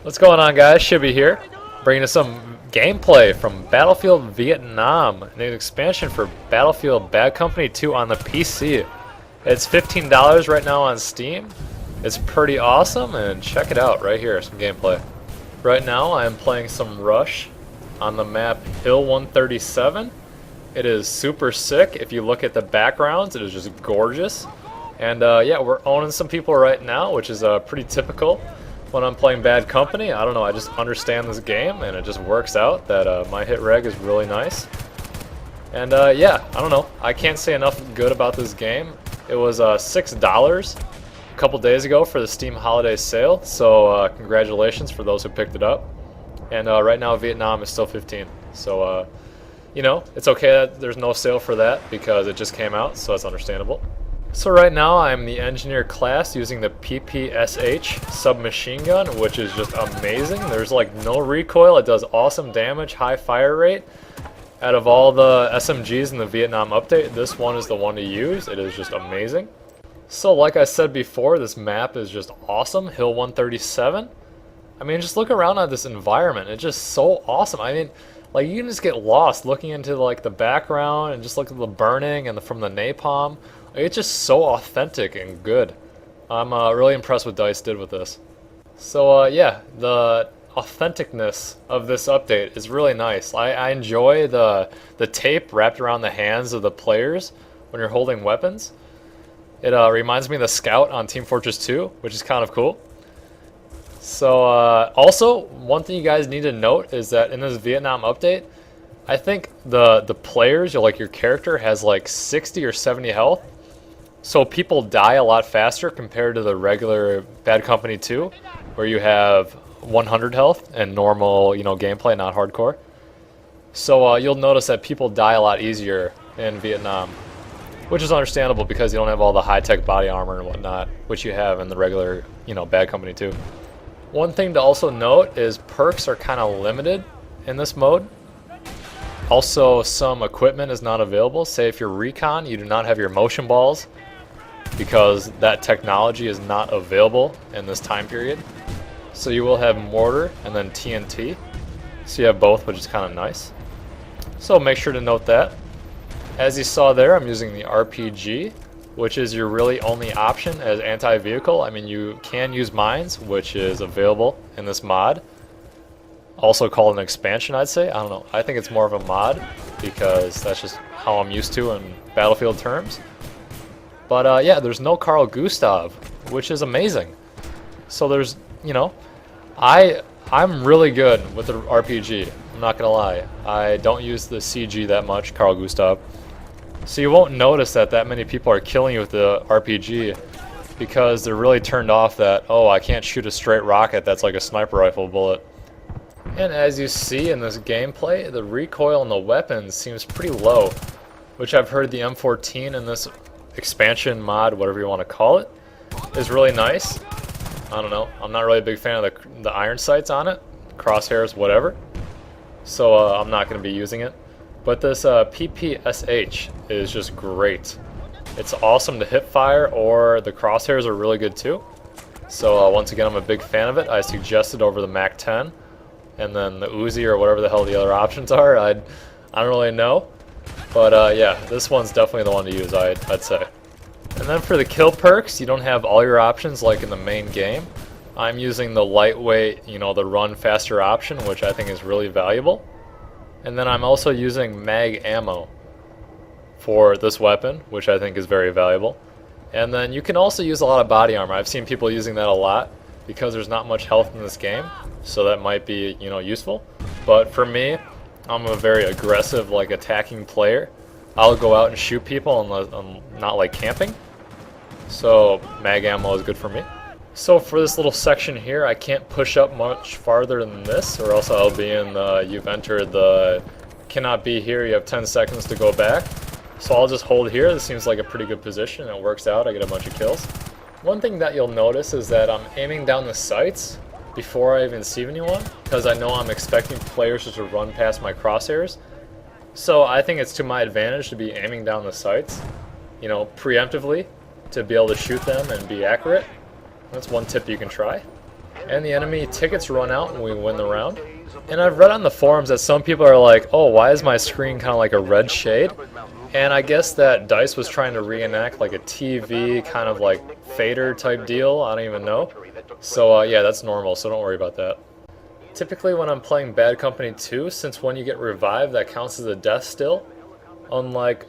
What's going on, guys? Shibby here, bringing us some gameplay from Battlefield Vietnam, an expansion for Battlefield Bad Company 2 on the PC. It's $15 right now on Steam. It's pretty awesome, and check it out right here, some gameplay. Right now I am playing some Rush on the map Hill 137. It is super sick. If you look at the backgrounds, it is just gorgeous. And yeah, we're owning some people right now, which is pretty typical when I'm playing Bad Company. I don't know, I just understand this game, and it just works out that my hit reg is really nice. And yeah, I don't know, I can't say enough good about this game. It was $6 a couple days ago for the Steam holiday sale, so congratulations for those who picked it up. And right now Vietnam is still 15, so you know, it's okay that there's no sale for that because it just came out, so that's understandable. So right now I'm the engineer class using the PPSH submachine gun, which is just amazing. There's like no recoil, it does awesome damage, high fire rate. Out of all the SMGs in the Vietnam update, this one is the one to use. It is just amazing. So like I said before, this map is just awesome, Hill 137. I mean, just look around at this environment, it's just so awesome. I mean, like, you can just get lost looking into like the background and just look at the burning and from the napalm. It's just so authentic and good. I'm really impressed what DICE did with this. So yeah, the authenticness of this update is really nice. I enjoy the tape wrapped around the hands of the players when you're holding weapons. It reminds me of the Scout on Team Fortress 2, which is kind of cool. So also, one thing you guys need to note is that in this Vietnam update, I think the players, like your character, has like 60 or 70 health. So people die a lot faster compared to the regular Bad Company 2, where you have 100 health and normal, you know, gameplay, not hardcore. So you'll notice that people die a lot easier in Vietnam, which is understandable because you don't have all the high-tech body armor and whatnot, which you have in the regular, you know, Bad Company 2. One thing to also note is perks are kind of limited in this mode. Also, some equipment is not available. Say if you're recon, you do not have your motion balls, because that technology is not available in this time period. So you will have mortar and then TNT. So you have both, which is kind of nice. So make sure to note that. As you saw there, I'm using the RPG, which is your really only option as anti-vehicle. I mean, you can use mines, which is available in this mod. Also called an expansion, I'd say. I don't know. I think it's more of a mod because that's just how I'm used to in Battlefield terms. But yeah, there's no Carl Gustav, which is amazing. So there's, you know, I'm really good with the RPG. I'm not gonna lie. I don't use the CG that much, Carl Gustav. So you won't notice that many people are killing you with the RPG because they're really turned off that, oh, I can't shoot a straight rocket that's like a sniper rifle bullet. And as you see in this gameplay, the recoil on the weapons seems pretty low, which I've heard the M14 in this expansion mod, whatever you want to call it, is really nice. I don't know, I'm not really a big fan of the iron sights on it, crosshairs, whatever, so I'm not going to be using it. But this PPSH is just great. It's awesome to hip fire, or the crosshairs are really good too. So once again, I'm a big fan of it. I suggest it over the MAC-10, and then the Uzi or whatever the hell the other options are. I don't really know. But yeah, this one's definitely the one to use, I'd say. And then for the kill perks, you don't have all your options like in the main game. I'm using the lightweight, you know, the run faster option, which I think is really valuable. And then I'm also using mag ammo for this weapon, which I think is very valuable. And then you can also use a lot of body armor. I've seen people using that a lot because there's not much health in this game, so that might be, you know, useful. But for me, I'm a very aggressive, like, attacking player. I'll go out and shoot people unless I'm not like camping. So mag ammo is good for me. So for this little section here, I can't push up much farther than this, or else I'll be in the, you've entered the cannot be here, you have 10 seconds to go back. So I'll just hold here. This seems like a pretty good position. It works out. I get a bunch of kills. One thing that you'll notice is that I'm aiming down the sights before I even see anyone, because I know I'm expecting players just to run past my crosshairs. So I think it's to my advantage to be aiming down the sights, you know, preemptively, to be able to shoot them and be accurate. That's one tip you can try. and the enemy tickets run out and we win the round. And I've read on the forums that some people are like, oh, why is my screen kind of like a red shade? And I guess that DICE was trying to reenact like a TV kind of like fader type deal. I don't even know. So yeah, that's normal, so don't worry about that. Typically when I'm playing Bad Company 2, since when you get revived, that counts as a death still, unlike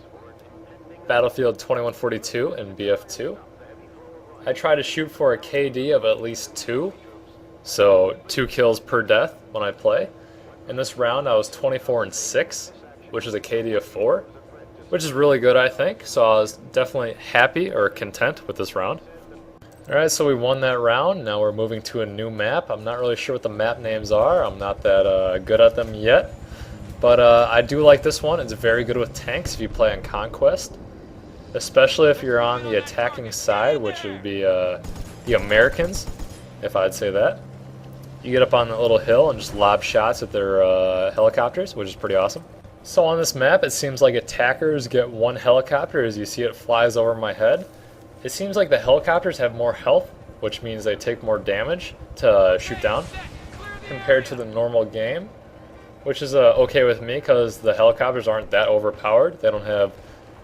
Battlefield 2142 and BF2. I try to shoot for a KD of at least 2, so 2 kills per death when I play. In this round I was 24-6, which is a KD of 4, which is really good I think, so I was definitely happy or content with this round. Alright, so we won that round. Now we're moving to a new map. I'm not really sure what the map names are. I'm not that good at them yet. But I do like this one. It's very good with tanks if you play on Conquest. Especially if you're on the attacking side, which would be the Americans, if I'd say that. You get up on that little hill and just lob shots at their helicopters, which is pretty awesome. So on this map, it seems like attackers get 1 helicopter as you see it flies over my head. It seems like the helicopters have more health, which means they take more damage to shoot down compared to the normal game, which is okay with me because the helicopters aren't that overpowered. They don't have,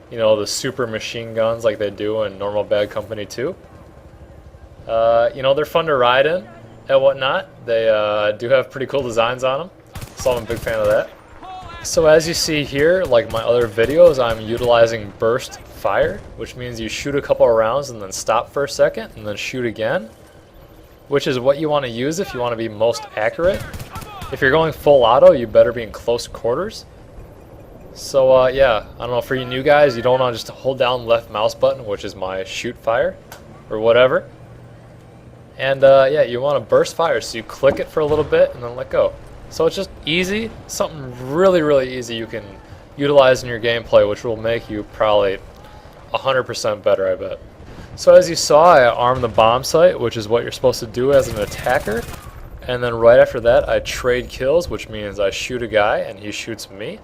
you know, the super machine guns like they do in normal Bad Company 2. You know, they're fun to ride in and whatnot. They do have pretty cool designs on them, so I'm a big fan of that. So as you see here, like my other videos, I'm utilizing burst fire, which means you shoot a couple of rounds and then stop for a second and then shoot again, which is what you want to use if you want to be most accurate. If you're going full auto, you better be in close quarters. So yeah, I don't know, for you new guys, you don't want to just hold down left mouse button, which is my shoot fire or whatever. And yeah, you want to burst fire, so you click it for a little bit and then let go. So it's just easy, something really, really easy you can utilize in your gameplay, which will make you probably 100% better, I bet. So as you saw, I armed the bomb site, which is what you're supposed to do as an attacker. And then right after that, I trade kills, which means I shoot a guy and he shoots me,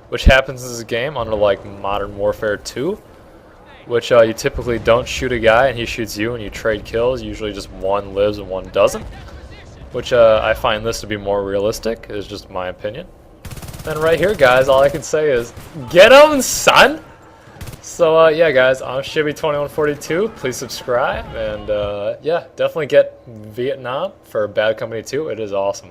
which happens in this game under like Modern Warfare 2, which you typically don't shoot a guy and he shoots you and you trade kills. Usually just one lives and one doesn't, which I find this to be more realistic, is just my opinion. And right here, guys, all I can say is, get 'em, son! So yeah, guys, I'm Shibby2142. Please subscribe, and yeah, definitely get Vietnam for Bad Company 2. It is awesome.